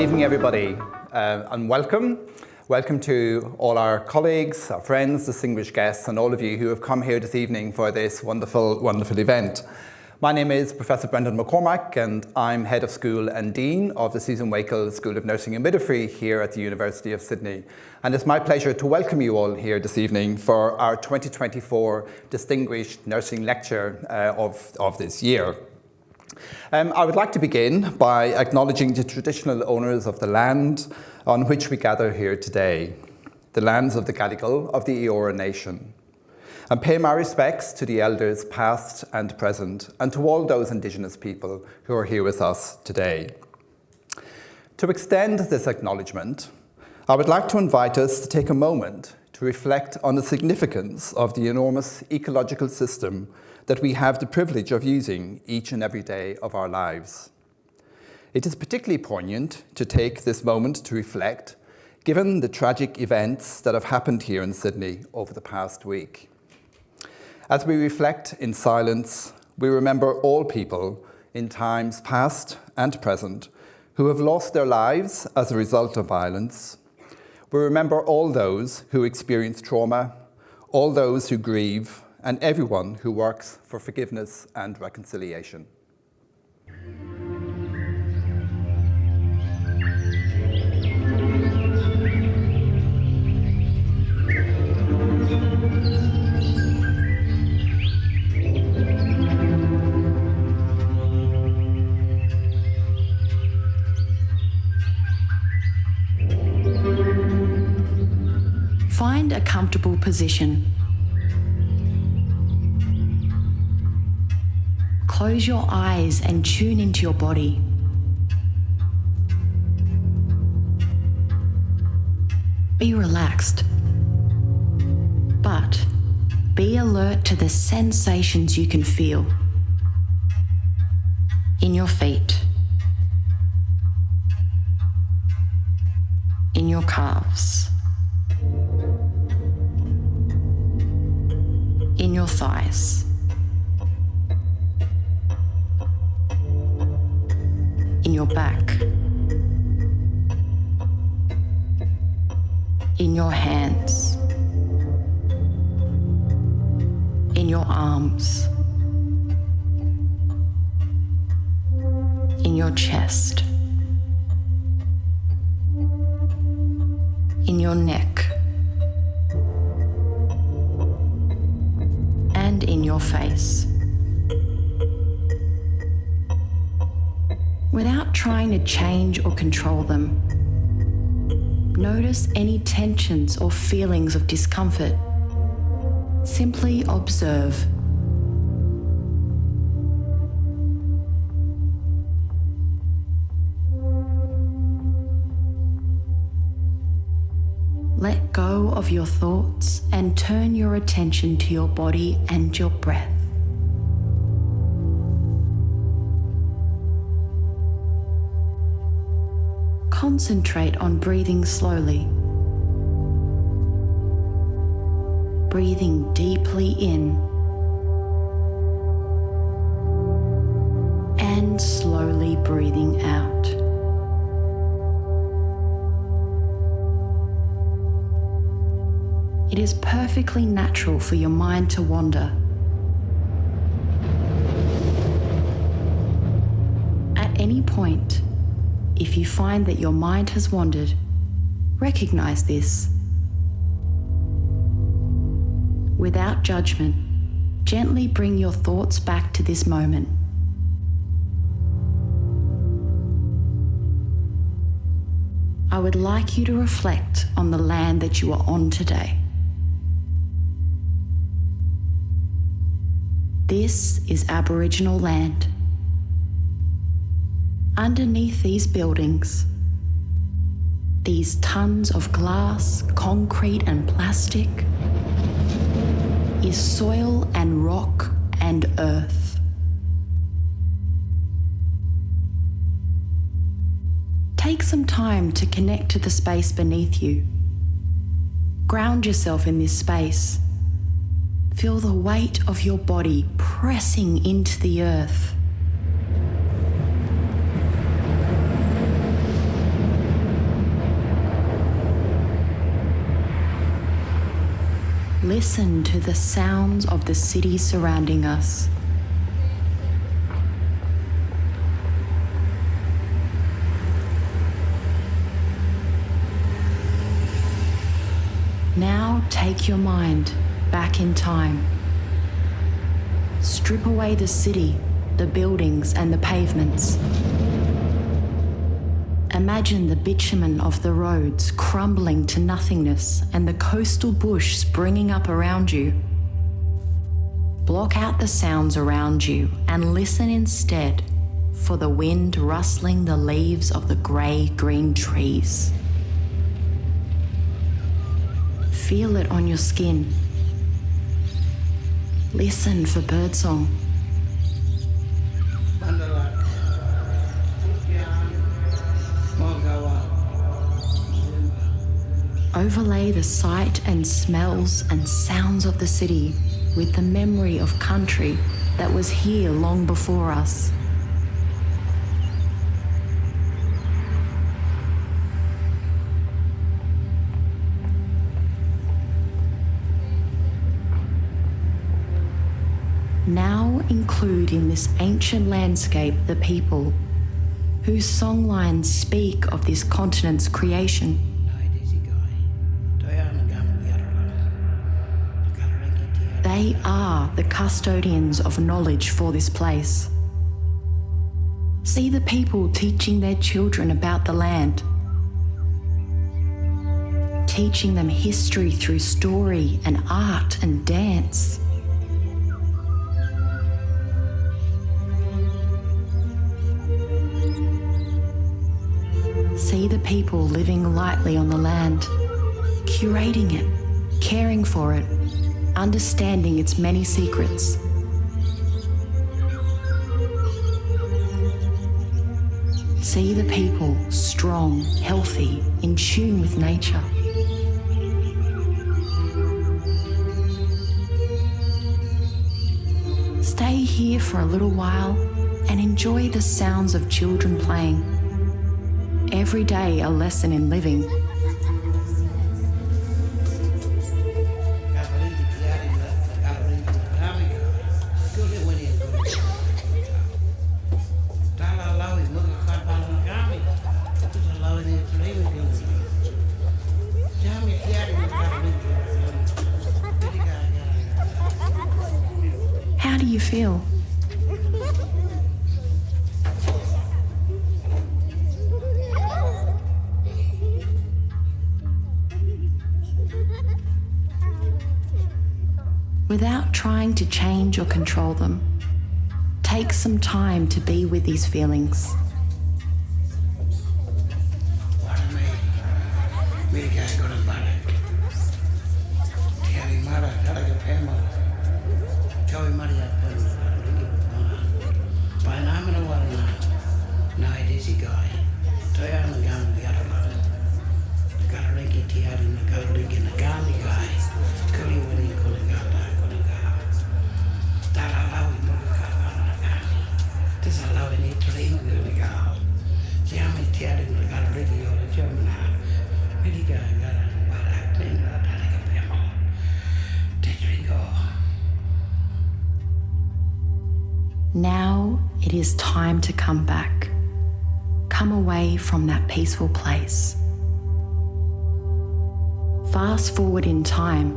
evening, everybody, and welcome. Welcome to all our colleagues, our friends, distinguished guests, and all of you who have come here this evening for this wonderful, wonderful event. My name is Professor Brendan McCormack, and I'm Head of School and Dean of the Susan Wakil School of Nursing and Midwifery here at the University of Sydney. And it's my pleasure to welcome you all here this evening for our 2024 Distinguished Nursing Lecture of this year. I would like to begin by acknowledging the traditional owners of the land on which we gather here today, the lands of the Gadigal of the Eora Nation, and pay my respects to the elders past and present, and to all those Indigenous people who are here with us today. To extend this acknowledgement, I would like to invite us to take a moment to reflect on the significance of the enormous ecological system that we have the privilege of using each and every day of our lives. It is particularly poignant to take this moment to reflect, given the tragic events that have happened here in Sydney over the past week. As we reflect in silence, we remember all people in times past and present who have lost their lives as a result of violence. We remember all those who experience trauma, all those who grieve, and everyone who works for forgiveness and reconciliation. Find a comfortable position. Close your eyes and tune into your body. Be relaxed, but be alert to the sensations you can feel in your feet, in your calves, in your thighs, in your back, in your hands, in your arms, in your chest, in your neck, and in your face. Without trying to change or control them, notice any tensions or feelings of discomfort. Simply observe. Let go of your thoughts and turn your attention to your body and your breath. Concentrate on breathing slowly. Breathing deeply in and slowly breathing out. It is perfectly natural for your mind to wander. At any point, if you find that your mind has wandered, recognize this. Without judgment, gently bring your thoughts back to this moment. I would like you to reflect on the land that you are on today. This is Aboriginal land. Underneath these buildings, these tons of glass, concrete and plastic, is soil and rock and earth. Take some time to connect to the space beneath you. Ground yourself in this space. Feel the weight of your body pressing into the earth. Listen to the sounds of the city surrounding us. Now take your mind back in time. Strip away the city, the buildings and the pavements. Imagine the bitumen of the roads crumbling to nothingness and the coastal bush springing up around you. Block out the sounds around you and listen instead for the wind rustling the leaves of the grey-green trees. Feel it on your skin. Listen for birdsong. Overlay the sight and smells and sounds of the city with the memory of country that was here long before us. Now include in this ancient landscape the people whose songlines speak of this continent's creation. They are the custodians of knowledge for this place. See the people teaching their children about the land, teaching them history through story and art and dance. See the people living lightly on the land, curating it, caring for it, understanding its many secrets. See the people strong, healthy, in tune with nature. Stay here for a little while and enjoy the sounds of children playing. Every day a lesson in living. How do you feel? Without trying to change or control them, take some time to be with these feelings. Now it is time to come back. Come away from that peaceful place. Fast forward in time.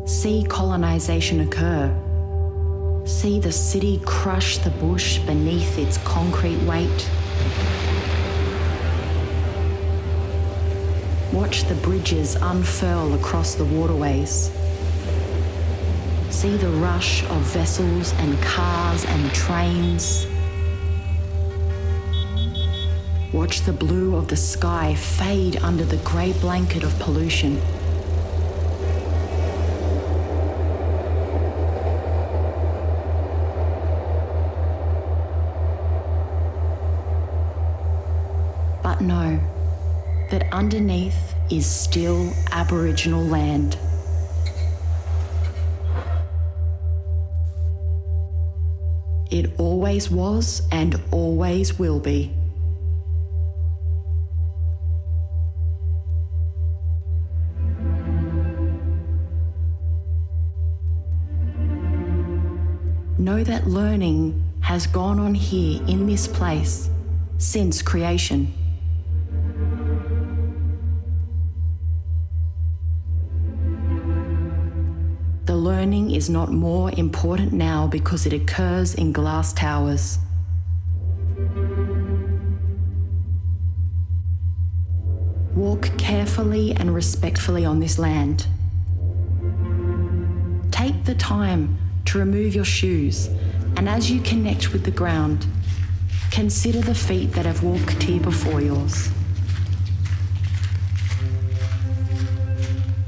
See colonization occur. See the city crush the bush beneath its concrete weight. Watch the bridges unfurl across the waterways. See the rush of vessels and cars and trains. Watch the blue of the sky fade under the grey blanket of pollution. But know that underneath is still Aboriginal land. It always was and always will be. know that learning has gone on here in this place since creation. The learning is not more important now because it occurs in glass towers. Walk carefully and respectfully on this land. Take the time to remove your shoes, and as you connect with the ground, consider the feet that have walked here before yours.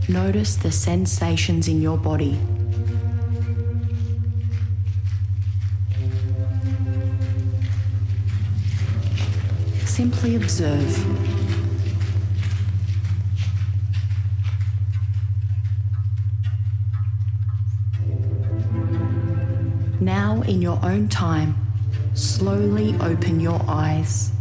Notice the sensations in your body. Simply observe. Now, in your own time, slowly open your eyes.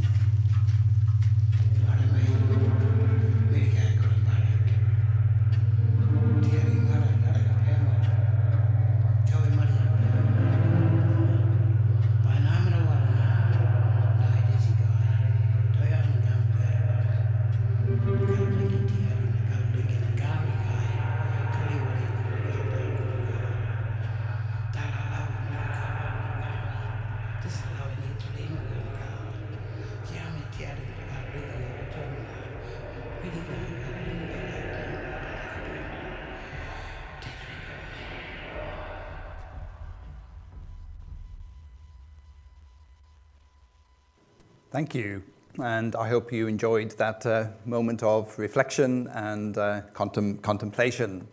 Thank you, and I hope you enjoyed that moment of reflection and contemplation.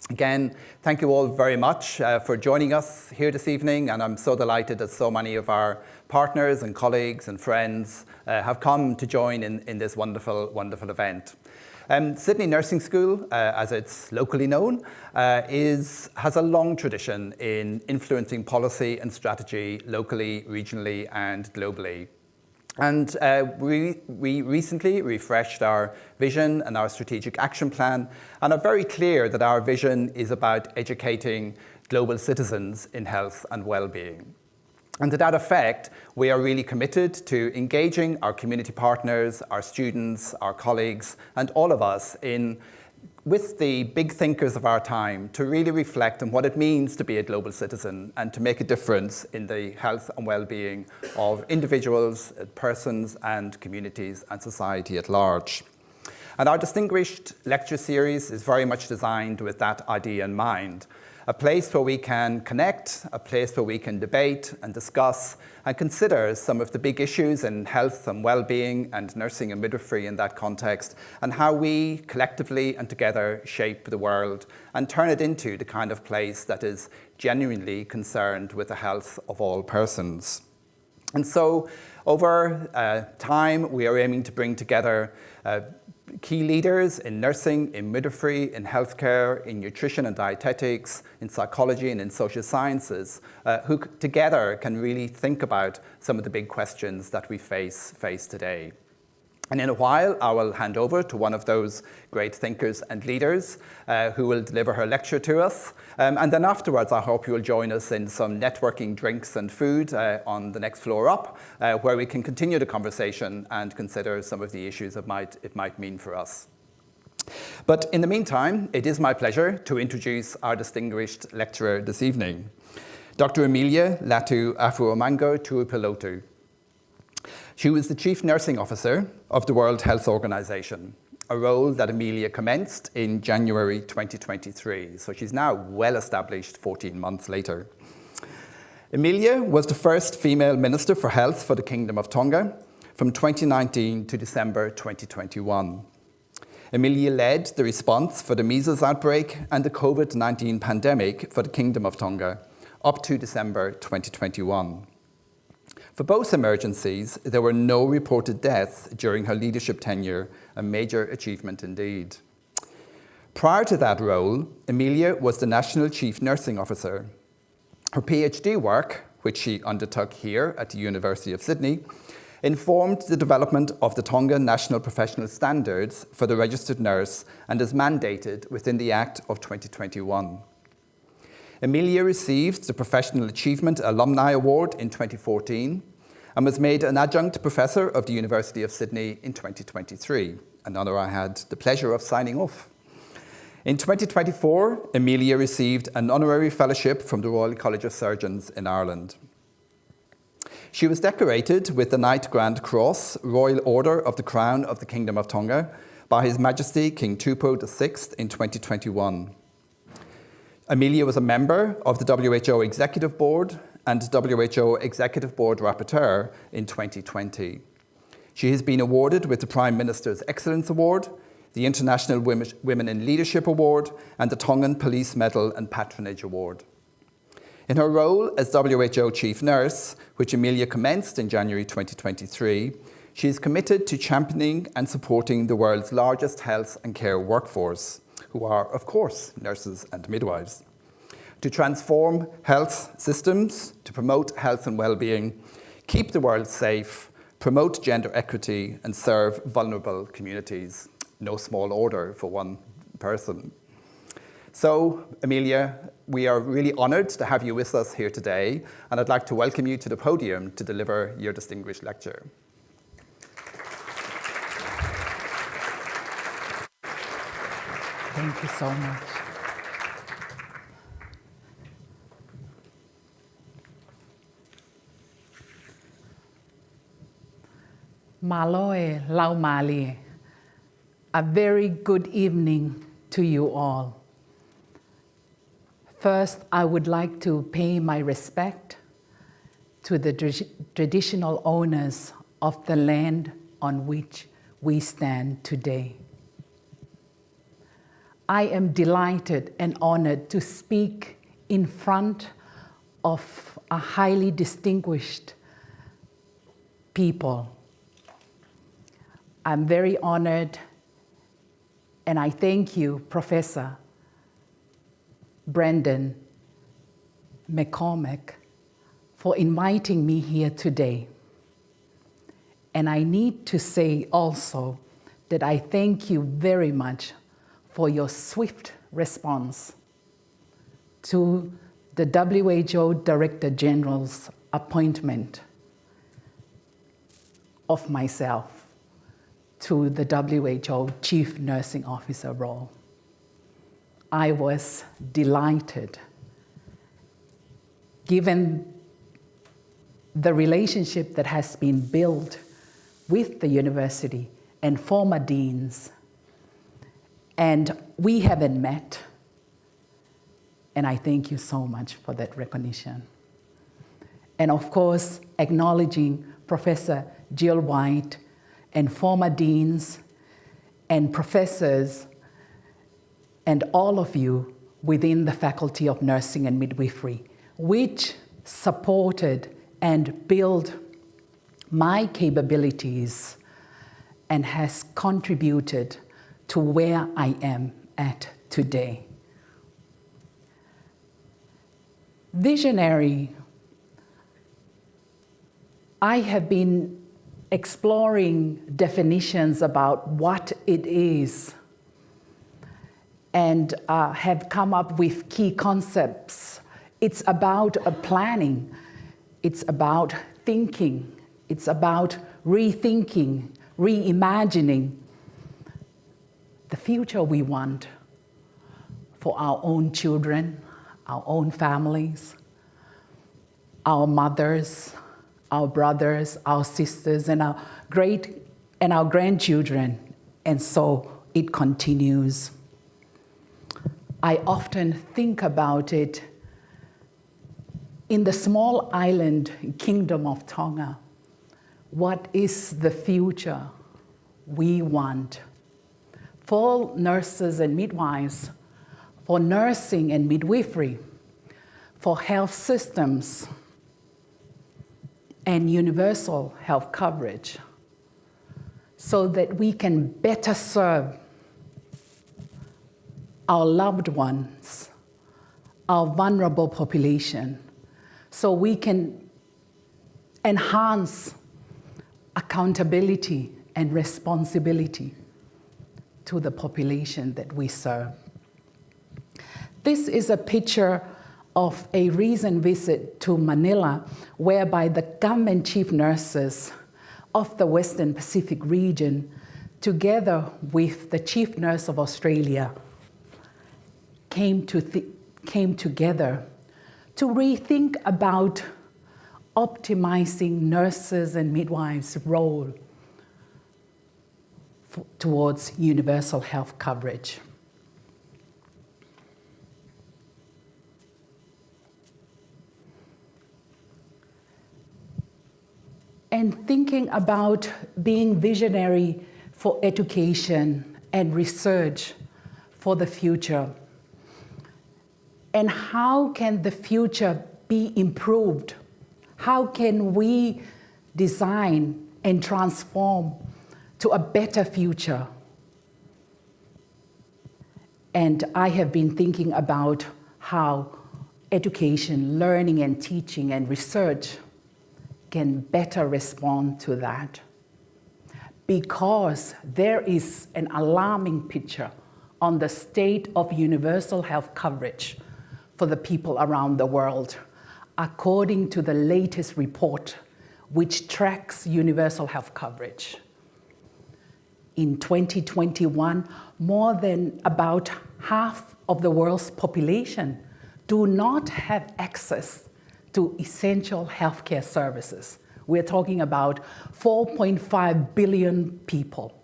Again, thank you all very much for joining us here this evening, and I'm so delighted that so many of our partners and colleagues and friends have come to join in this wonderful event. Sydney Nursing School, as it's locally known, has a long tradition in influencing policy and strategy locally, regionally and globally. And we recently refreshed our vision and our strategic action plan, and are very clear that our vision is about educating global citizens in health and well-being. And to that effect, we are really committed to engaging our community partners, our students, our colleagues, and all of us with the big thinkers of our time to really reflect on what it means to be a global citizen and to make a difference in the health and well-being of individuals, persons, and communities and society at large. And our distinguished lecture series is very much designed with that idea in mind. A place where we can connect, a place where we can debate and discuss and consider some of the big issues in health and well-being and nursing and midwifery in that context, and how we collectively and together shape the world and turn it into the kind of place that is genuinely concerned with the health of all persons. And so over time, we are aiming to bring together key leaders in nursing, in midwifery, in healthcare, in nutrition and dietetics, in psychology and in social sciences, who together can really think about some of the big questions that we face today. And in a while, I will hand over to one of those great thinkers and leaders who will deliver her lecture to us. And then afterwards, I hope you will join us in some networking drinks and food on the next floor up, where we can continue the conversation and consider some of the issues it might mean for us. But in the meantime, it is my pleasure to introduce our distinguished lecturer this evening, Dr. Amelia Latu Afuhaamango Tuipulotu. She was the Chief Nursing Officer of the World Health Organization, a role that Amelia commenced in January 2023. So she's now well established 14 months later. Amelia was the first female Minister for Health for the Kingdom of Tonga from 2019 to December 2021. Amelia led the response for the measles outbreak and the COVID-19 pandemic for the Kingdom of Tonga up to December 2021. For both emergencies, there were no reported deaths during her leadership tenure, a major achievement indeed. Prior to that role, Amelia was the National Chief Nursing Officer. Her PhD work, which she undertook here at the University of Sydney, informed the development of the Tonga National Professional Standards for the Registered Nurse and is mandated within the Act of 2021. Amelia received the Professional Achievement Alumni Award in 2014 and was made an adjunct professor of the University of Sydney in 2023, an honour I had the pleasure of signing off. In 2024, Amelia received an honorary fellowship from the Royal College of Surgeons in Ireland. She was decorated with the Knight Grand Cross, Royal Order of the Crown of the Kingdom of Tonga, by His Majesty King Tuipulotu VI in 2021. Amelia was a member of the WHO Executive Board and WHO Executive Board Rapporteur in 2020. She has been awarded with the Prime Minister's Excellence Award, the International Women in Leadership Award, and the Tongan Police Medal and Patronage Award. In her role as WHO Chief Nurse, which Amelia commenced in January 2023, she is committed to championing and supporting the world's largest health and care workforce, who are, of course, nurses and midwives, to transform health systems, to promote health and well-being, keep the world safe, promote gender equity, and serve vulnerable communities. No small order for one person. So, Amelia, we are really honoured to have you with us here today, and I'd like to welcome you to the podium to deliver your distinguished lecture. Thank you so much. Maloe laumali. A very good evening to you all. First, I would like to pay my respect to the traditional owners of the land on which we stand today. I am delighted and honored to speak in front of a highly distinguished people. I'm very honored, and I thank you, Professor Brendan McCormack, for inviting me here today. And I need to say also that I thank you very much for your swift response to the WHO Director General's appointment of myself to the WHO Chief Nursing Officer role. I was delighted, given the relationship that has been built with the university and former deans. And we haven't met, and I thank you so much for that recognition. And of course, acknowledging Professor Jill White and former deans and professors and all of you within the Faculty of Nursing and Midwifery, which supported and built my capabilities and has contributed to where I am at today. Visionary. I have been exploring definitions about what it is and have come up with key concepts. It's about planning, it's about thinking, it's about rethinking, reimagining the future we want for our own children, our own families, our mothers, our brothers, our sisters, and our grandchildren, and so it continues. I often think about it in the small island kingdom of Tonga. What is the future we want for nurses and midwives, for nursing and midwifery, for health systems, and universal health coverage, so that we can better serve our loved ones, our vulnerable population, so we can enhance accountability and responsibility to the population that we serve. This is a picture of a recent visit to Manila, whereby the government chief nurses of the Western Pacific region, together with the chief nurse of Australia, came together to rethink about optimizing nurses and midwives' role towards universal health coverage. And thinking about being visionary for education and research for the future. And how can the future be improved? How can we design and transform to a better future? And I have been thinking about how education, learning and teaching and research can better respond to that. Because there is an alarming picture on the state of universal health coverage for the people around the world, according to the latest report, which tracks universal health coverage. In 2021, more than about half of the world's population do not have access to essential healthcare services. We're talking about 4.5 billion people.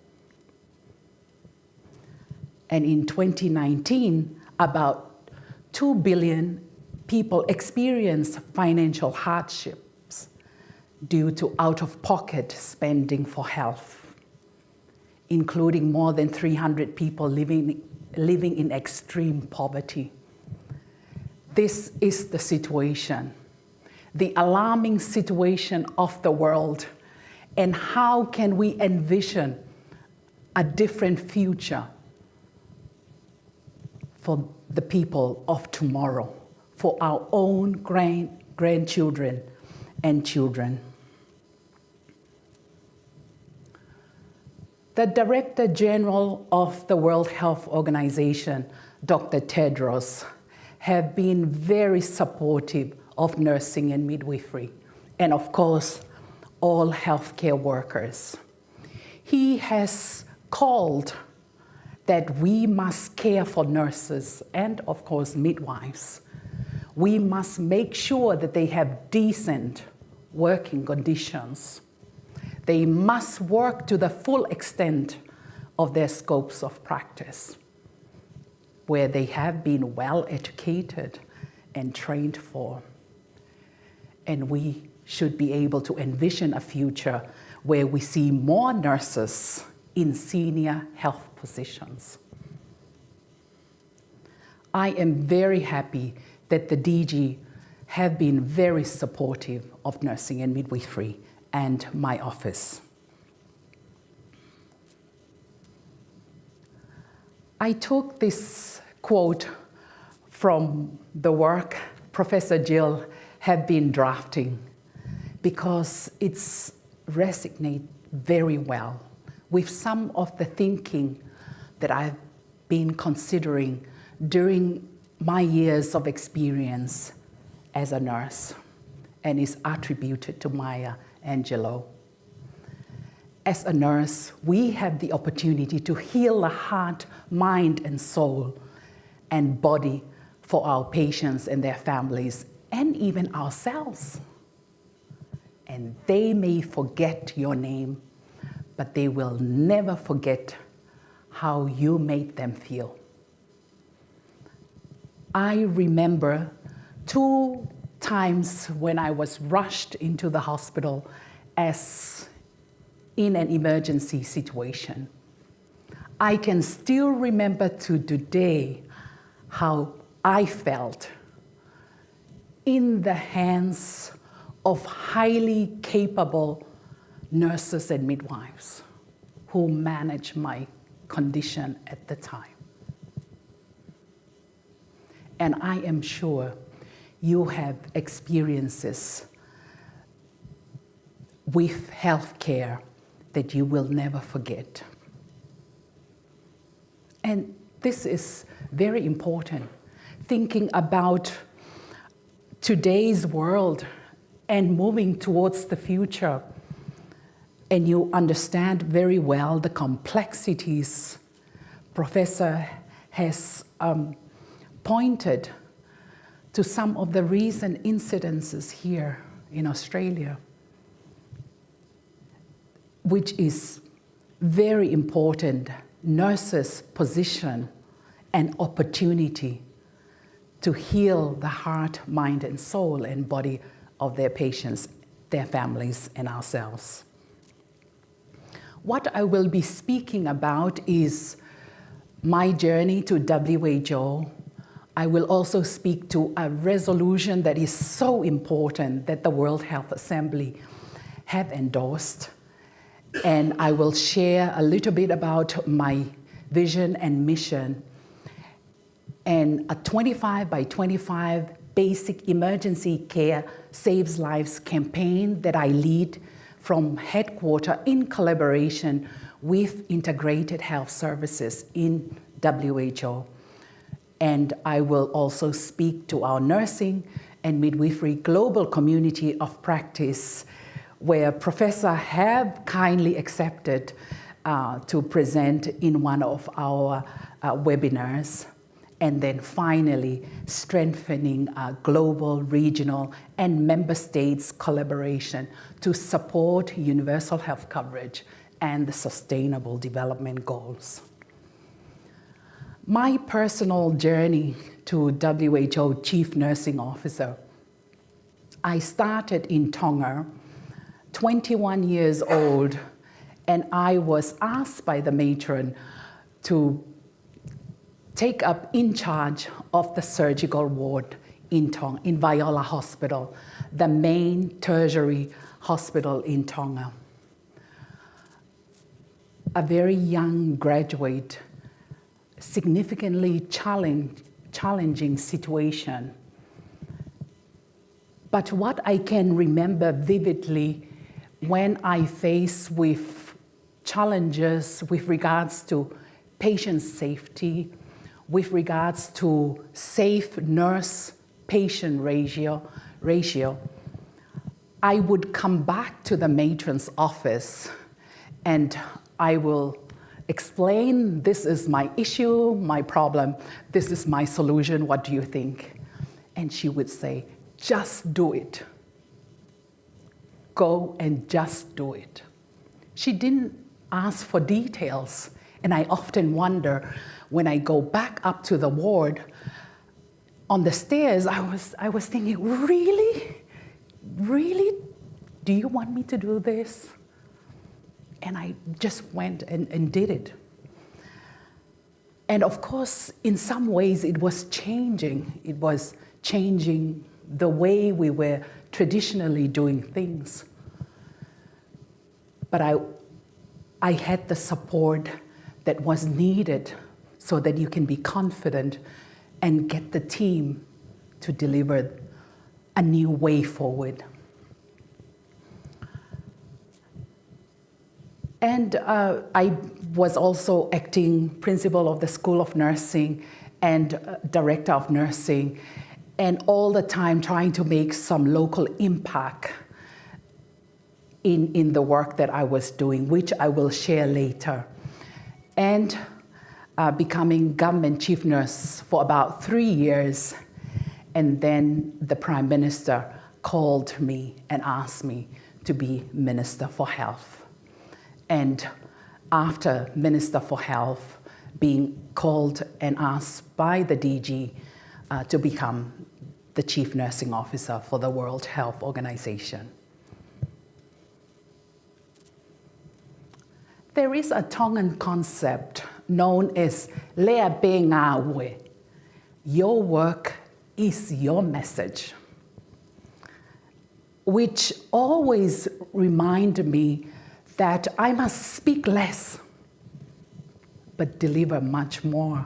And in 2019, about 2 billion people experienced financial hardships due to out-of-pocket spending for health, including more than 300 people living in extreme poverty. This is the situation, the alarming situation of the world, and how can we envision a different future for the people of tomorrow, for our own grandchildren and children. The Director General of the World Health Organization, Dr. Tedros, have been very supportive of nursing and midwifery, and of course, all healthcare workers. He has called that we must care for nurses and, of course, midwives. We must make sure that they have decent working conditions. They must work to the full extent of their scopes of practice, where they have been well educated and trained for. And we should be able to envision a future where we see more nurses in senior health positions. I am very happy that the DG have been very supportive of nursing and midwifery and my office. I took this quote from the work Professor Jill have been drafting because it's resonate very well with some of the thinking that I've been considering during my years of experience as a nurse, and is attributed to Maya Angelou. As a nurse, we have the opportunity to heal the heart, mind, and soul and body for our patients and their families, and even ourselves. And they may forget your name, but they will never forget how you made them feel. I remember 2 times when I was rushed into the hospital as in an emergency situation. I can still remember to today how I felt in the hands of highly capable nurses and midwives who managed my condition at the time. And I am sure you have experiences with healthcare that you will never forget. And this is very important, thinking about today's world and moving towards the future, and you understand very well the complexities, Professor has pointed to some of the recent incidences here in Australia, which is very important, nurses' position and opportunity to heal the heart, mind, and soul and body of their patients, their families, and ourselves. What I will be speaking about is my journey to WHO. I will also speak to a resolution that is so important that the World Health Assembly have endorsed. And I will share a little bit about my vision and mission, and a 25 by 25 basic emergency care saves lives campaign that I lead from headquarters in collaboration with Integrated Health Services in WHO. And I will also speak to our nursing and midwifery global community of practice, where Professor have kindly accepted to present in one of our webinars. And then finally, strengthening global, regional, and member states collaboration to support universal health coverage and the Sustainable Development Goals. My personal journey to WHO Chief Nursing Officer, I started in Tonga, 21 years old, and I was asked by the matron to take up in charge of the surgical ward in Tonga, in Viola Hospital, the main tertiary hospital in Tonga. A very young graduate, significantly challenging situation. But what I can remember vividly when I face with challenges with regards to patient safety, with regards to safe nurse-patient ratio, I would come back to the matron's office and I will explain, this is my issue, my problem, this is my solution, what do you think? And she would say, just do it. Go and just do it. She didn't ask for details, and I often wonder, when I go back up to the ward, on the stairs, I was thinking, really? Really? Do you want me to do this? And I just went and did it. And of course, in some ways, it was changing. It was changing the way we were traditionally doing things. But I had the support that was needed so that you can be confident and get the team to deliver a new way forward. And I was also acting principal of the School of Nursing and director of nursing, and all the time trying to make some local impact in the work that I was doing, which I will share later. And becoming government chief nurse for about 3 years. And then the Prime Minister called me and asked me to be Minister for Health. And after Minister for Health, being called and asked by the DG to become the Chief Nursing Officer for the World Health Organization. There is a Tongan concept known as Lea Be Ngā We. Your work is your message, which always remind me that I must speak less, but deliver much more.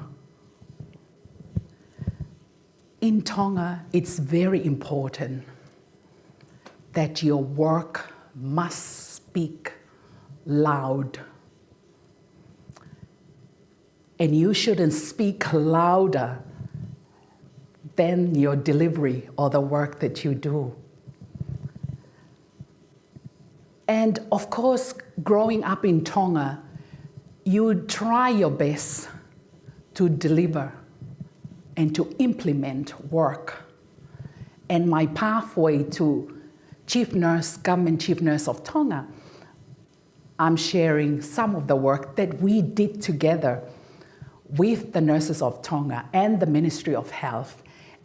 In Tonga, it's very important that your work must speak loud. And you shouldn't speak louder than your delivery or the work that you do. And of course, growing up in Tonga, you try your best to deliver and to implement work. And my pathway to Chief Nurse, Government Chief Nurse of Tonga, I'm sharing some of the work that we did together with the nurses of Tonga and the Ministry of Health,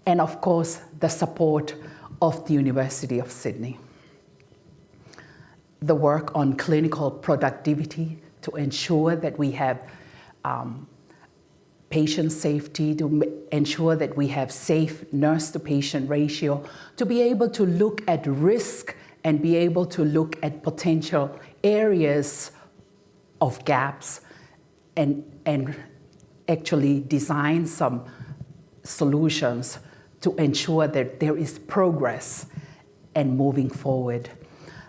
and of course, the support of the University of Sydney. The work on clinical productivity to ensure that we have patient safety, to ensure that we have safe nurse-to-patient ratio, to be able to look at risk and be able to look at potential areas of gaps and actually design some solutions to ensure that there is progress and moving forward.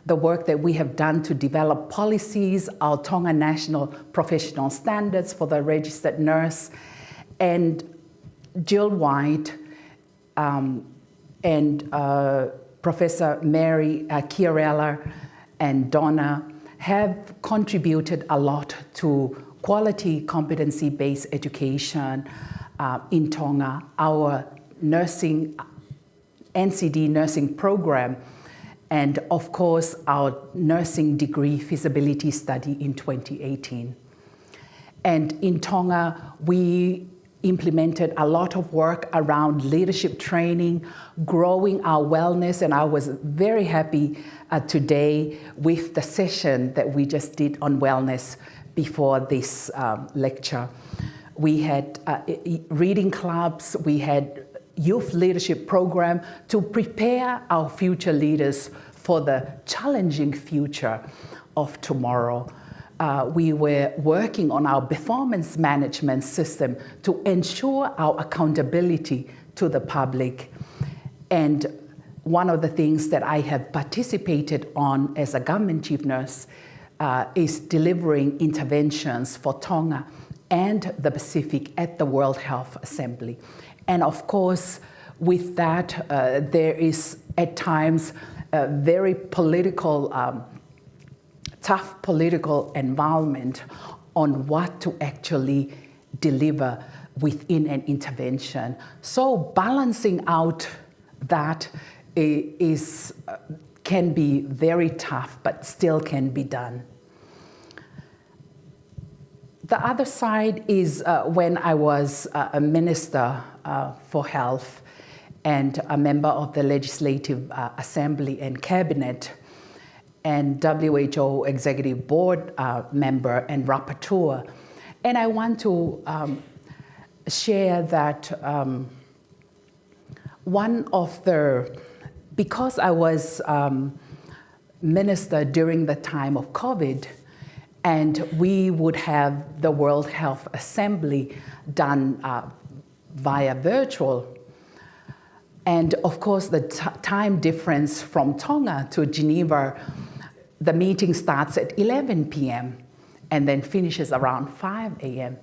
The work that we have done to develop policies, our Tonga National Professional Standards for the registered nurse, and Jill White and Professor Mary Chiarella and Donna have contributed a lot to quality competency-based education in Tonga. Our nursing, NCD nursing program, and of course our nursing degree feasibility study in 2018. And in Tonga, we implemented a lot of work around leadership training, growing our wellness, and I was very happy today with the session that we just did on wellness before this lecture. We had reading clubs, we had youth leadership program to prepare our future leaders for the challenging future of tomorrow. We were working on our performance management system to ensure our accountability to the public. And one of the things that I have participated on as a government chief nurse is delivering interventions for Tonga and the Pacific at the World Health Assembly. And of course, with that, there is at times a very political, tough political environment on what to actually deliver within an intervention. So balancing out that can be very tough, but still can be done. The other side is when I was a minister for health and a member of the Legislative Assembly and Cabinet, and WHO Executive Board member and rapporteur. And I want to share that because I was minister during the time of COVID, and we would have the World Health Assembly done via virtual. And of course, the time difference from Tonga to Geneva, the meeting starts at 11 p.m. and then finishes around 5 a.m.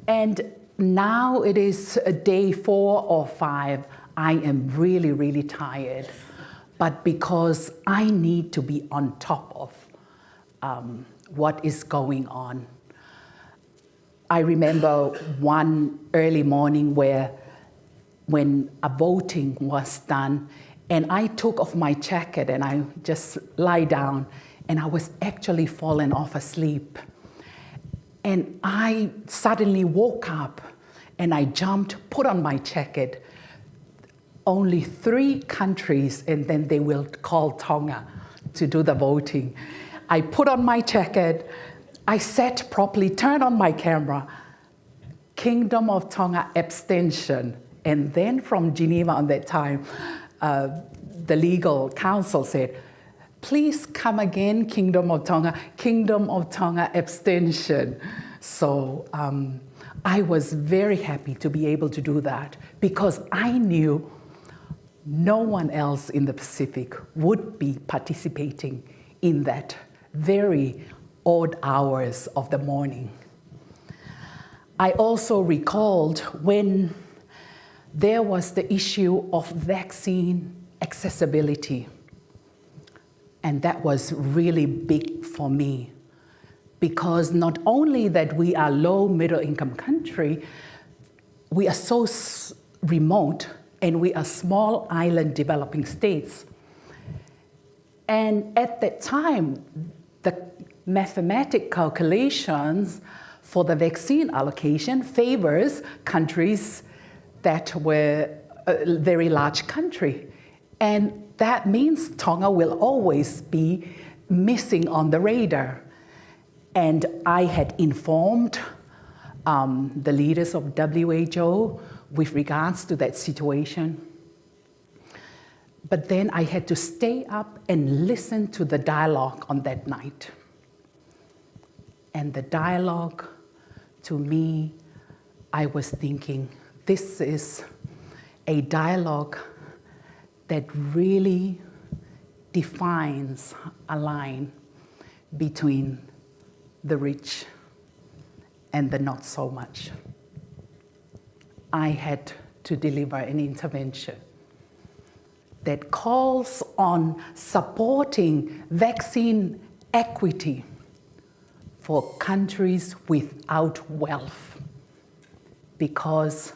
And now it is day 4 or 5, I am really, really tired. But because I need to be on top of what is going on. I remember one early morning when a voting was done, and I took off my jacket and I just lie down, and I was actually falling off asleep. And I suddenly woke up and I jumped, put on my jacket. Only 3 countries, and then they will call Tonga to do the voting. I put on my jacket, I sat properly, turned on my camera, Kingdom of Tonga abstention. And then from Geneva on that time, the legal counsel said, please come again, Kingdom of Tonga abstention. So I was very happy to be able to do that because I knew no one else in the Pacific would be participating in that very odd hours of the morning. I also recalled when there was the issue of vaccine accessibility. And that was really big for me, because not only that we are low middle income country, we are so remote and we are small island developing states. And at that time, the mathematical calculations for the vaccine allocation favors countries that were a very large country. And that means Tonga will always be missing on the radar. And I had informed the leaders of WHO with regards to that situation. But then I had to stay up and listen to the dialogue on that night. And the dialogue, to me, I was thinking, this is a dialogue that really defines a line between the rich and the not so much. I had to deliver an intervention that calls on supporting vaccine equity for countries without wealth, because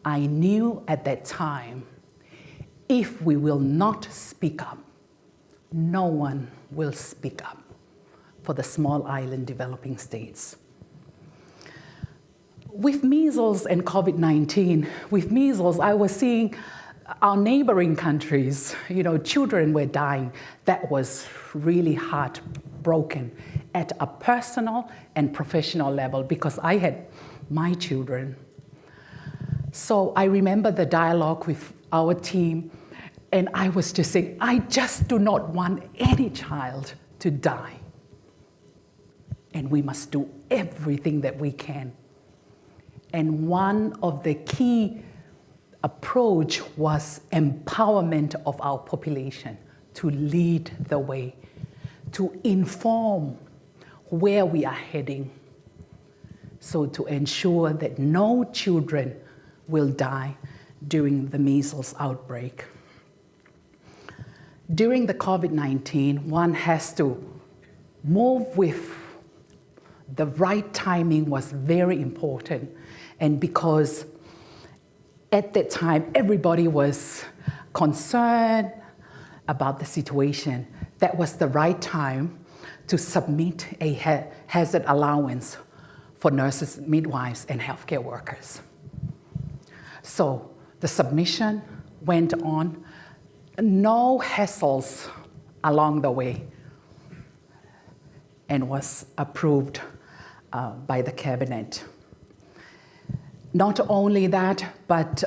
I knew at that time, if we will not speak up, no one will speak up for the small island developing states. With measles and COVID-19, with measles, I was seeing our neighboring countries, children were dying. That was really heartbroken at a personal and professional level, because I had my children. So I remember the dialogue with our team, and I was just saying, I just do not want any child to die. And we must do everything that we can. And one of the key approach was empowerment of our population, to lead the way, to inform where we are heading, so to ensure that no children will die during the measles outbreak. During the COVID-19, one has to move with the right timing was very important. And because at that time, everybody was concerned about the situation, that was the right time to submit a hazard allowance for nurses, midwives, and healthcare workers. So the submission went on, no hassles along the way, and was approved by the cabinet. Not only that, but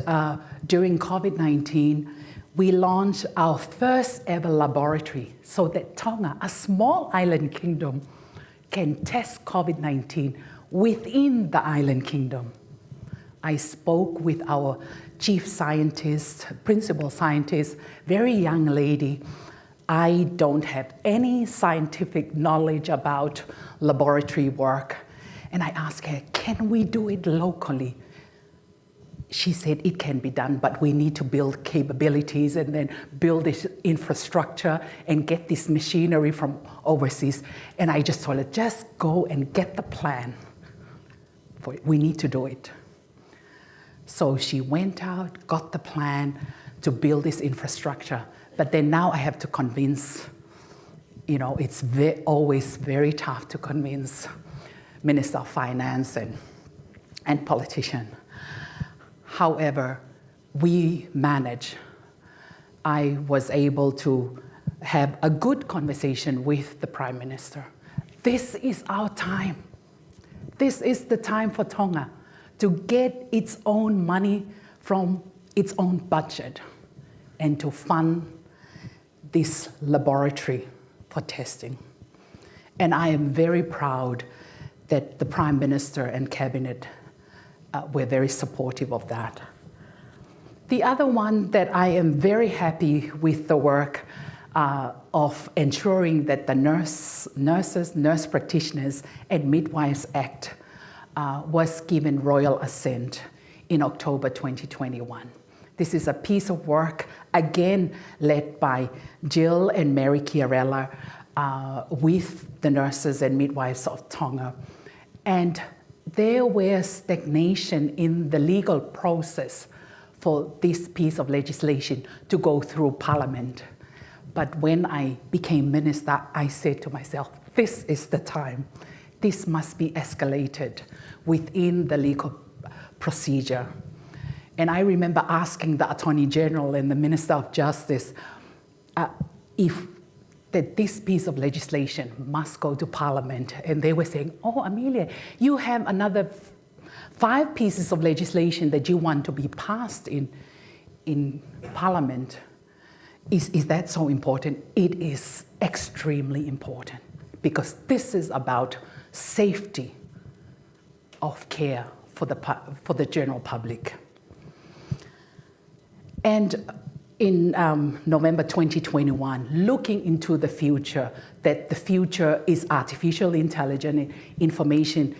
during COVID-19, we launched our first ever laboratory so that Tonga, a small island kingdom, can test COVID-19 within the island kingdom. I spoke with our chief scientist, principal scientist, very young lady. I don't have any scientific knowledge about laboratory work. And I asked her, can we do it locally? She said it can be done, but we need to build capabilities and then build this infrastructure and get this machinery from overseas. And I just told her, just go and get the plan for it. We need to do it. So she went out, got the plan to build this infrastructure. But then now I have to convince, it's always very tough to convince Minister of Finance and politician. However, we managed. I was able to have a good conversation with the Prime Minister. This is our time. This is the time for Tonga to get its own money from its own budget and to fund this laboratory for testing. And I am very proud that the Prime Minister and Cabinet were very supportive of that. The other one that I am very happy with the work of ensuring that the Nurses, Nurse Practitioners and Midwives Act was given royal assent in October 2021. This is a piece of work, again, led by Jill and Mary Chiarella with the nurses and midwives of Tonga. And there was stagnation in the legal process for this piece of legislation to go through Parliament. But when I became minister, I said to myself, this is the time. This must be escalated within the legal procedure. And I remember asking the Attorney General and the Minister of Justice if that this piece of legislation must go to Parliament. And they were saying, oh, Amelia, you have another 5 pieces of legislation that you want to be passed in Parliament. Is that so important? It is extremely important, because this is about safety of care for the general public. And in November 2021, looking into the future, that the future is artificial intelligence, information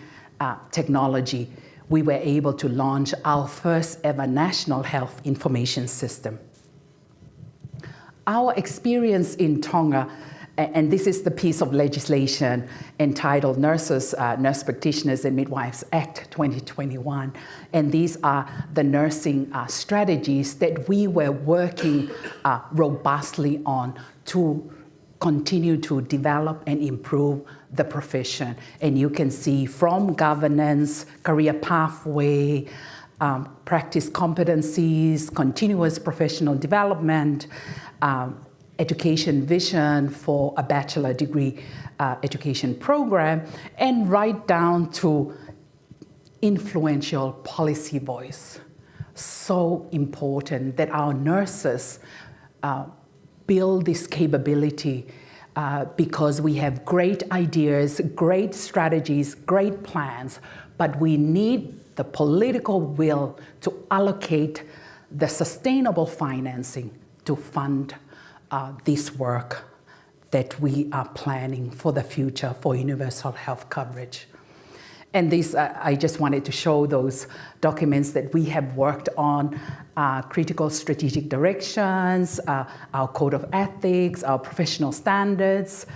technology, we were able to launch our first ever national health information system. Our experience in Tonga, and this is the piece of legislation entitled Nurse Practitioners and Midwives Act 2021. And these are the nursing strategies that we were working robustly on to continue to develop and improve the profession. And you can see from governance, career pathway, practice competencies, continuous professional development, education vision for a bachelor degree education program, and right down to influential policy voice. So important that our nurses build this capability because we have great ideas, great strategies, great plans, but we need the political will to allocate the sustainable financing to fund this work that we are planning for the future for universal health coverage. And this, I just wanted to show those documents that we have worked on, critical strategic directions, our code of ethics, our professional standards,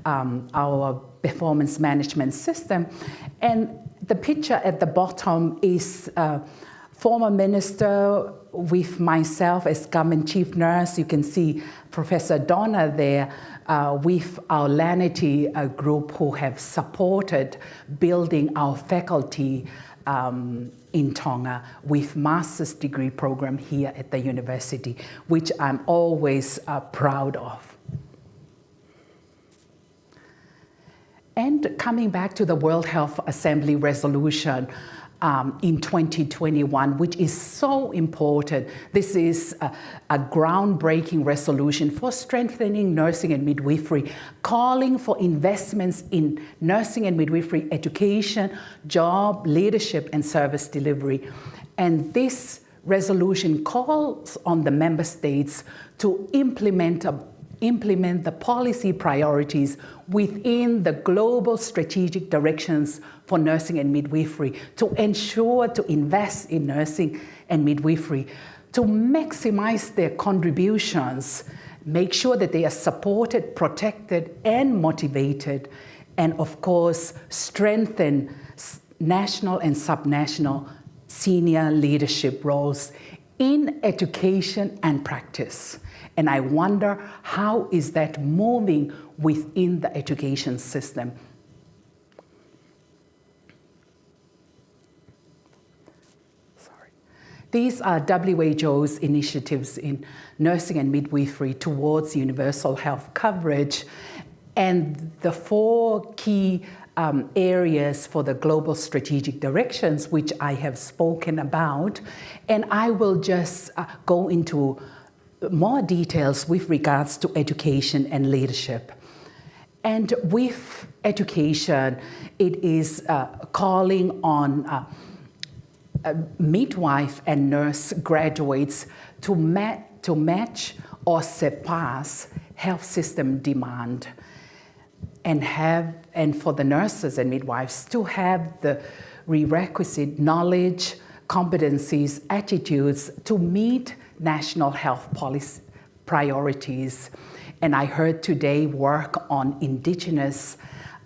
our performance management system. And the picture at the bottom is former minister with myself as government chief nurse. You can see Professor Donna there with our Lanity group who have supported building our faculty in Tonga with master's degree program here at the university, which I'm always proud of. And coming back to the World Health Assembly resolution in 2021, which is so important. This is a groundbreaking resolution for strengthening nursing and midwifery, calling for investments in nursing and midwifery education, job, leadership, and service delivery. And this resolution calls on the member states to implement the policy priorities within the global strategic directions for nursing and midwifery, to ensure to invest in nursing and midwifery, to maximize their contributions, make sure that they are supported, protected, and motivated, and of course, strengthen national and subnational senior leadership roles in education and practice. And I wonder, how is that moving within the education system? Sorry. These are WHO's initiatives in nursing and midwifery towards universal health coverage, and the 4 key areas for the global strategic directions, which I have spoken about. And I will just go into more details with regards to education and leadership. And with education, it is calling on midwife and nurse graduates to match or surpass health system demand, and for the nurses and midwives to have the requisite knowledge, competencies, attitudes to meet national health policy priorities. And I heard today work on Indigenous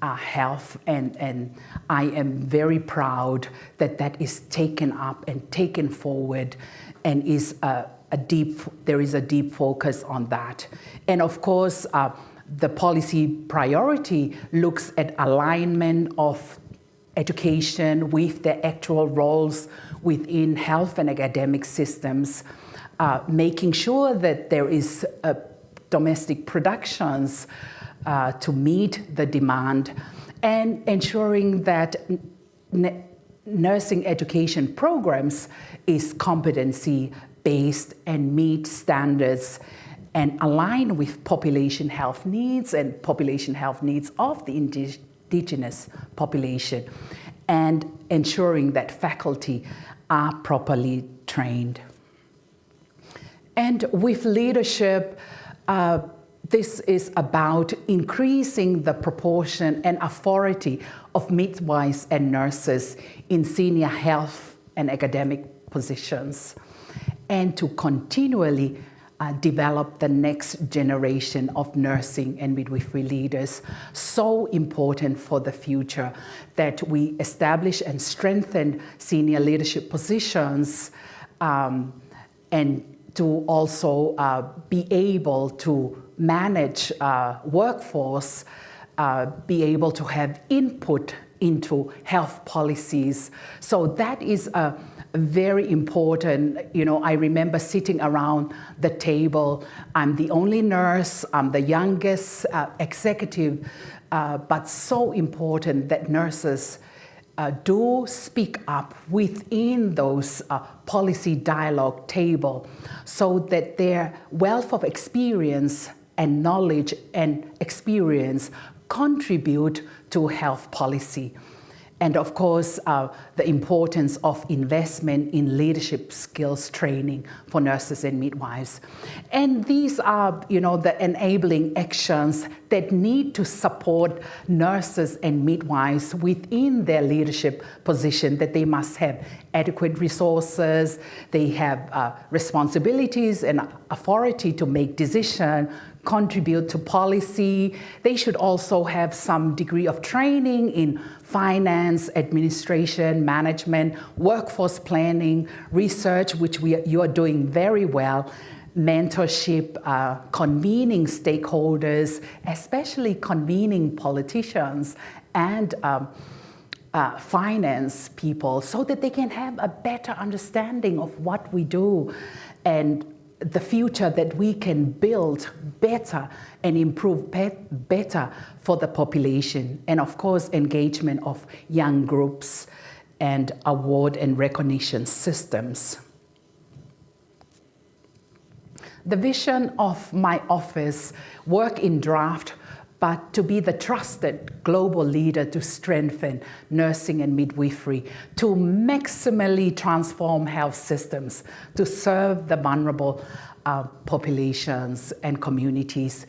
health, and I am very proud that that is taken up and taken forward, and is there is a deep focus on that. And of course, the policy priority looks at alignment of education with the actual roles within health and academic systems, making sure that there is domestic productions to meet the demand, and ensuring that nursing education programs is competency-based and meet standards and align with population health needs and population health needs of the Indigenous population, and ensuring that faculty are properly trained. And with leadership, this is about increasing the proportion and authority of midwives and nurses in senior health and academic positions, and to continually develop the next generation of nursing and midwifery leaders. So important for the future that we establish and strengthen senior leadership positions, and to also be able to manage workforce, be able to have input into health policies. So that is very important. You know, I remember sitting around the table. I'm the only nurse, I'm the youngest executive, but so important that nurses do speak up within those policy dialogue table, so that their wealth of experience and knowledge and experience contribute to health policy. And of course, the importance of investment in leadership skills training for nurses and midwives. And these are, you know, the enabling actions that need to support nurses and midwives within their leadership position, that they must have adequate resources, they have responsibilities and authority to make decisions, contribute to policy. They should also have some degree of training in finance, administration, management, workforce planning, research, which you are doing very well, mentorship, convening stakeholders, especially convening politicians and finance people, so that they can have a better understanding of what we do and the future that we can build better and improve better for the population. And of course, engagement of young groups and award and recognition systems. The vision of my office, work in draft, but to be the trusted global leader to strengthen nursing and midwifery, to maximally transform health systems, to serve the vulnerable populations and communities.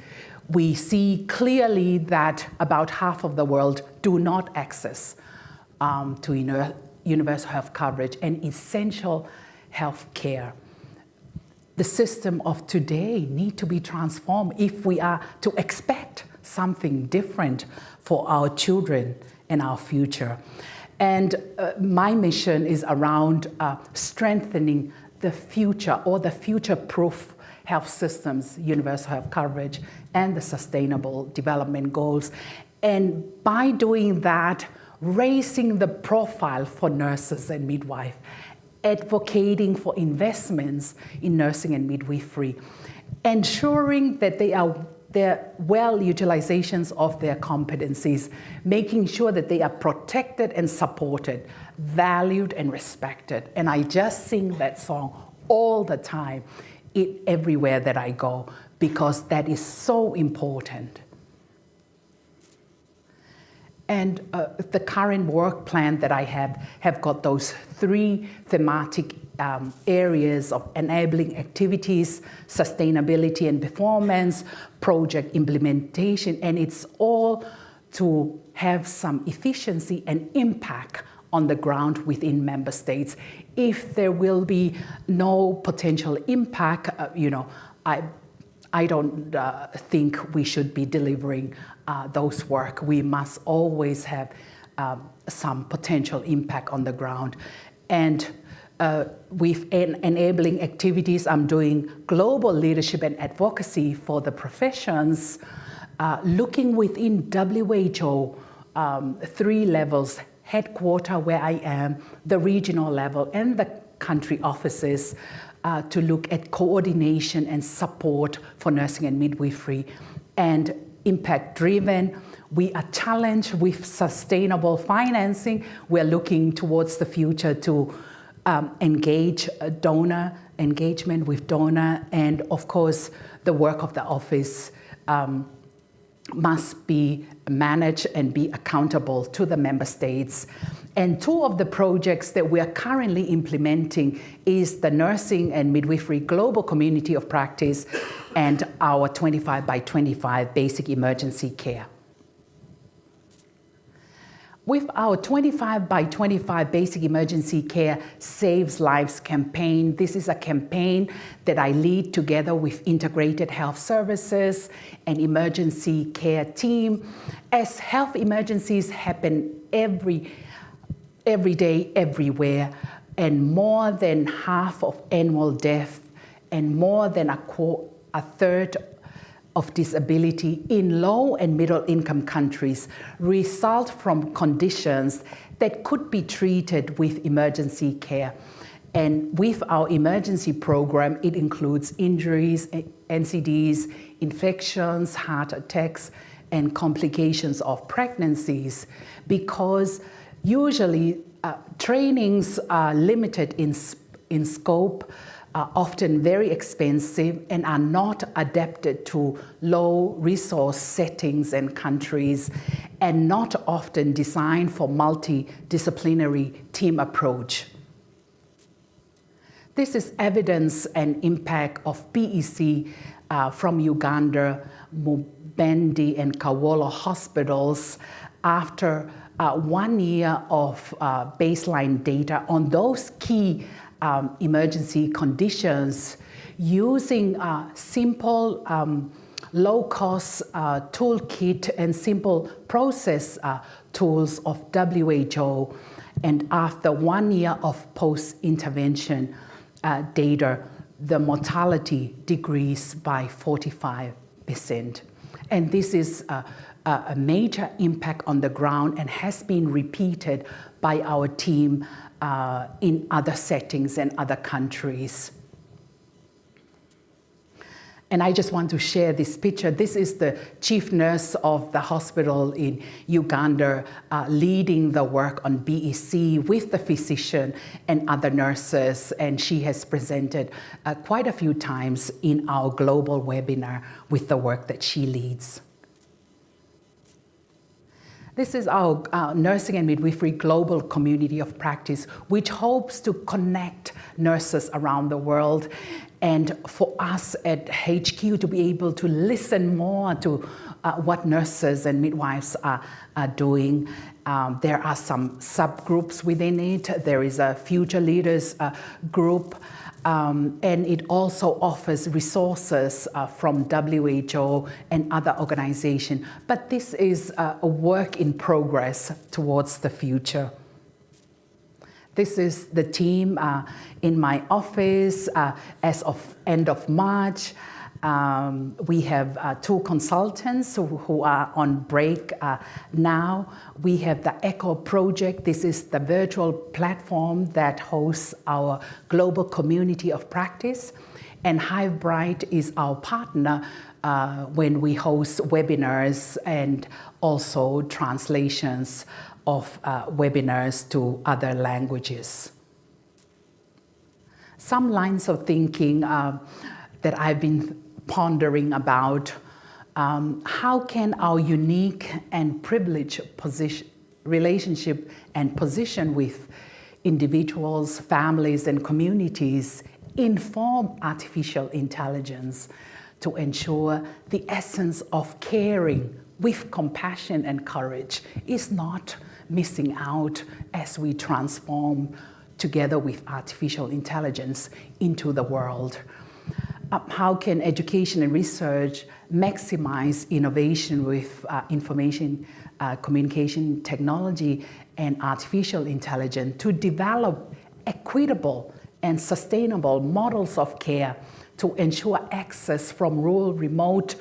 We see clearly that about half of the world do not access to universal health coverage and essential health care. The system of today needs to be transformed if we are to expect something different for our children and our future. And my mission is around strengthening the future, or the future-proof health systems, universal health coverage, and the sustainable development goals. And by doing that, raising the profile for nurses and midwives, advocating for investments in nursing and midwifery, ensuring that their well utilizations of their competencies, making sure that they are protected and supported, valued and respected. And I just sing that song all the time, everywhere that I go, because that is so important. And the current work plan that I have got those 3 thematic areas of enabling activities, sustainability and performance, project implementation, and it's all to have some efficiency and impact on the ground within member states. If there will be no potential impact, I don't think we should be delivering those work. We must always have some potential impact on the ground. And with enabling activities, I'm doing global leadership and advocacy for the professions, looking within WHO, 3 levels, headquarter where I am, the regional level, and the country offices, to look at coordination and support for nursing and midwifery. And impact-driven, we are challenged with sustainable financing. We're looking towards the future to engage engagement with donor, and of course, the work of the office must be managed and be accountable to the member states. And 2 of the projects that we are currently implementing is the Nursing and Midwifery Global Community of Practice and our 25 by 25 basic emergency care. With our 25 by 25 basic emergency care Saves Lives campaign, this is a campaign that I lead together with integrated health services and emergency care team. As health emergencies happen every day, everywhere, and more than half of annual death and more than a third of disability in low and middle income countries result from conditions that could be treated with emergency care. And with our emergency program, it includes injuries, NCDs, infections, heart attacks, and complications of pregnancies, because usually trainings are limited in scope, are often very expensive, and are not adapted to low resource settings and countries, and not often designed for multidisciplinary team approach. This is evidence and impact of BEC from Uganda, Mubende and Kawolo hospitals after 1 year of baseline data on those key emergency conditions, using simple, low-cost toolkit and simple process tools of WHO. And after 1 year of post-intervention data, the mortality decreased by 45%. And this is a major impact on the ground and has been repeated by our team in other settings and other countries. And I just want to share this picture. This is the chief nurse of the hospital in Uganda leading the work on BEC with the physician and other nurses. And she has presented quite a few times in our global webinar with the work that she leads. This is our Nursing and Midwifery Global Community of Practice, which hopes to connect nurses around the world, and for us at HQ to be able to listen more to what nurses and midwives are doing. There are some subgroups within it. There is a Future Leaders group, and it also offers resources from WHO and other organizations. But this is a work in progress towards the future. This is the team in my office as of end of March. We have 2 consultants who are on break now. We have the ECHO project. This is the virtual platform that hosts our global community of practice. And Hivebright is our partner when we host webinars and also translations of webinars to other languages. Some lines of thinking that I've been pondering about, how can our unique and privileged relationship and position with individuals, families, and communities inform artificial intelligence to ensure the essence of caring with compassion and courage is not missing out as we transform together with artificial intelligence into the world. How can education and research maximize innovation with information communication technology and artificial intelligence to develop equitable and sustainable models of care to ensure access from rural, remote,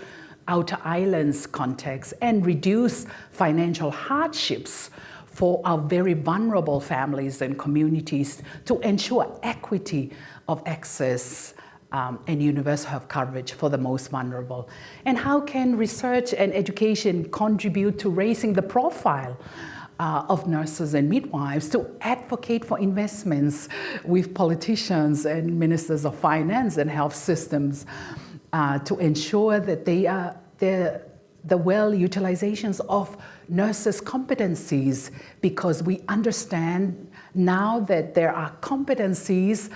outer islands contexts and reduce financial hardships for our very vulnerable families and communities to ensure equity of access and universal health coverage for the most vulnerable? And how can research and education contribute to raising the profile of nurses and midwives, to advocate for investments with politicians and ministers of finance and health systems to ensure that they are the well utilizations of nurses' competencies, because we understand now that there are competencies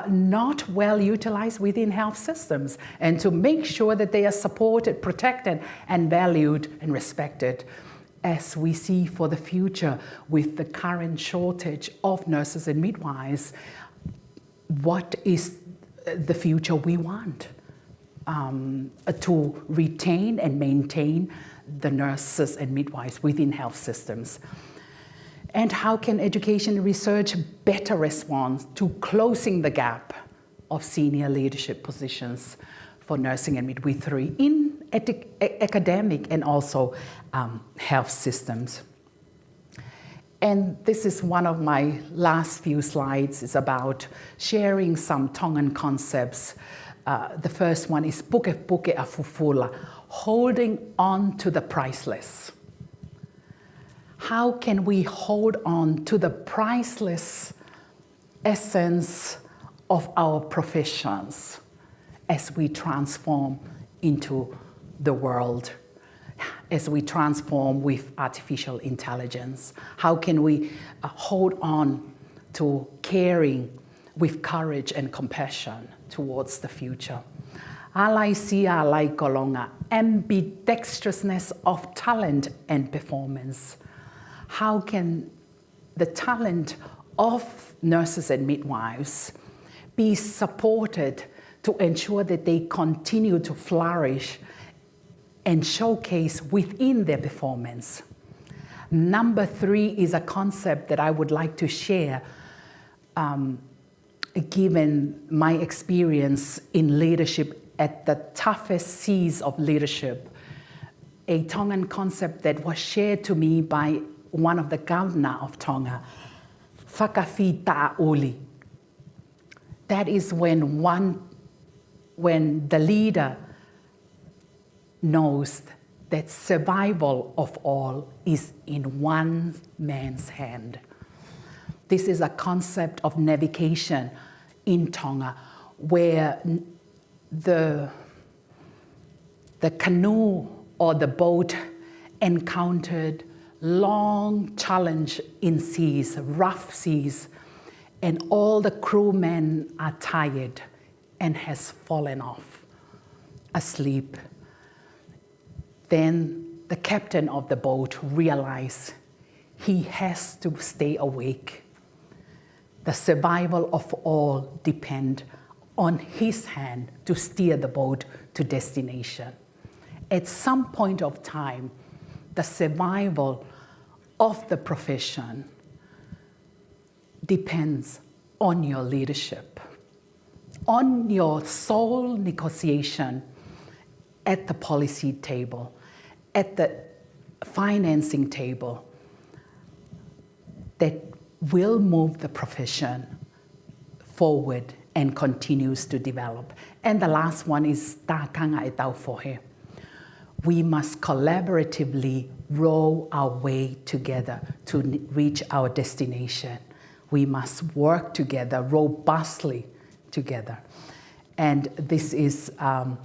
not well utilized within health systems, and to make sure that they are supported, protected, and valued and respected, as we see for the future with the current shortage of nurses and midwives. What is the future we want? To retain and maintain the nurses and midwives within health systems. And how can education and research better respond to closing the gap of senior leadership positions for nursing and midwifery in academic and also health systems? And this is one of my last few slides. It's about sharing some Tongan concepts. The first one is puke afufula, holding on to the priceless. How can we hold on to the priceless essence of our professions as we transform into the world, as we transform with artificial intelligence? How can we hold on to caring with courage and compassion towards the future? Alai sia alai kolonga, ambidextrousness of talent and performance. How can the talent of nurses and midwives be supported to ensure that they continue to flourish and showcase within their performance? Number 3 is a concept that I would like to share, given my experience in leadership at the toughest seas of leadership, a Tongan concept that was shared to me by one of the governor of Tonga, whakawhi ta'aoli. That is when the leader knows that survival of all is in one man's hand. This is a concept of navigation in Tonga, where the canoe or the boat encountered long challenge in seas, rough seas, and all the crewmen are tired and has fallen off asleep. Then the captain of the boat realized he has to stay awake. The survival of all depends on his hand to steer the boat to destination. At some point of time, the survival of the profession depends on your leadership, on your sole negotiation at the policy table, at the financing table, that will move the profession forward and continues to develop. And the last one is tākanga e tauwhohe. We must collaboratively row our way together to reach our destination. We must work together, robustly together. And this is our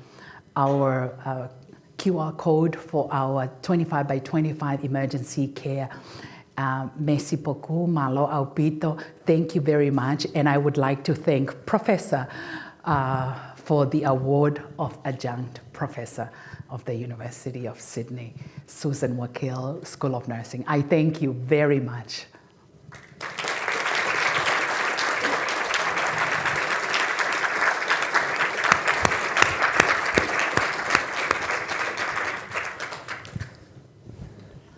QR code for our 25 by 25 emergency care. Merci beaucoup, malo aupito. Thank you very much. And I would like to thank Professor for the award of Adjunct Professor of the University of Sydney, Susan Wakil, School of Nursing. I thank you very much.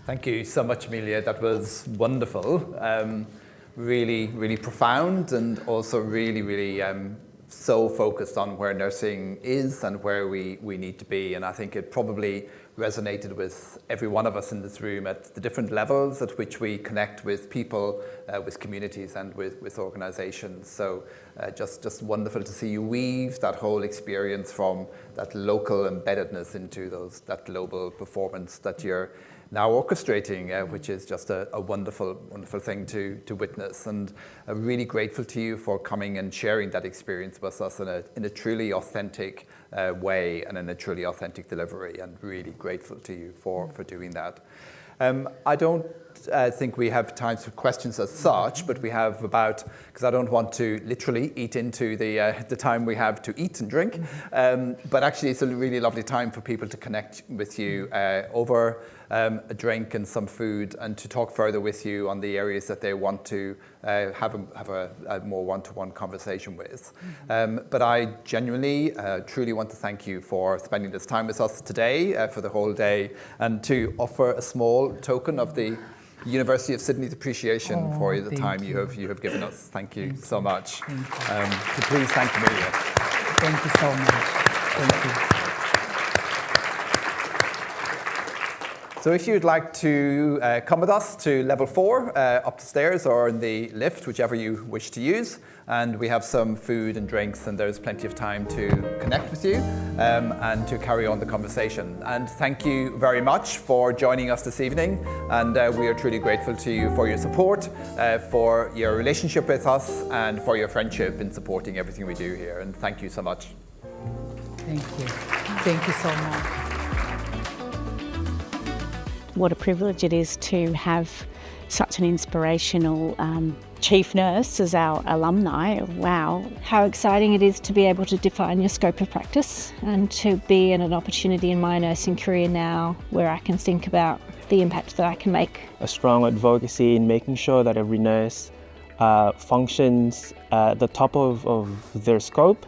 Thank you so much, Amelia. That was wonderful. Really, really profound, and also really so focused on where nursing is and where we need to be. And I think it probably resonated with every one of us in this room at the different levels at which we connect with people, with communities and with organizations. So just wonderful to see you weave that whole experience from that local embeddedness into that global performance that you're now orchestrating, which is just a wonderful thing to witness. And I'm really grateful to you for coming and sharing that experience with us in a truly authentic way and in a truly authentic delivery, and really grateful to you for doing that. I don't think we have time for questions as such, but we have because I don't want to literally eat into the time we have to eat and drink, but actually it's a really lovely time for people to connect with you over a drink and some food, and to talk further with you on the areas that they want to have a more one-to-one conversation with. But I genuinely, truly want to thank you for spending this time with us today, for the whole day, and to offer a small token of the University of Sydney's appreciation for the time you have given us. Thank you so much. Thank you. So please thank Amelia. Thank you so much. Thank you. So if you'd like to come with us to level 4, up the stairs or in the lift, whichever you wish to use, and we have some food and drinks, and there's plenty of time to connect with you and to carry on the conversation. And thank you very much for joining us this evening, and we are truly grateful to you for your support, for your relationship with us, and for your friendship in supporting everything we do here. And thank you so much. Thank you. Thank you so much. What a privilege it is to have such an inspirational chief nurse as our alumni. Wow, how exciting it is to be able to define your scope of practice and to be in an opportunity in my nursing career now where I can think about the impact that I can make. A strong advocacy in making sure that every nurse functions at the top of their scope,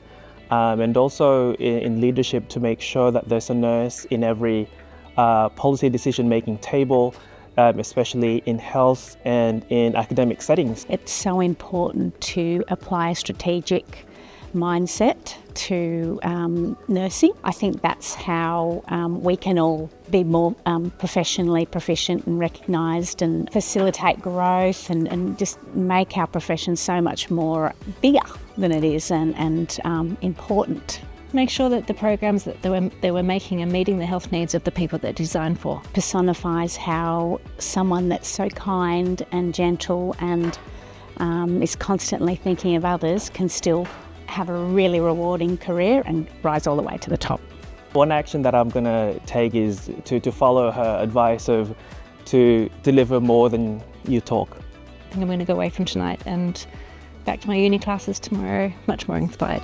and also in leadership to make sure that there's a nurse in every policy decision-making table, especially in health and in academic settings. It's so important to apply a strategic mindset to nursing. I think that's how we can all be more professionally proficient and recognised and facilitate growth and just make our profession so much more bigger than it is and important. Make sure that the programs that they were making are meeting the health needs of the people they're designed for. Personifies how someone that's so kind and gentle and is constantly thinking of others can still have a really rewarding career and rise all the way to the top. One action that I'm going to take is to follow her advice of to deliver more than you talk. I think I'm going to go away from tonight and back to my uni classes tomorrow, much more inspired.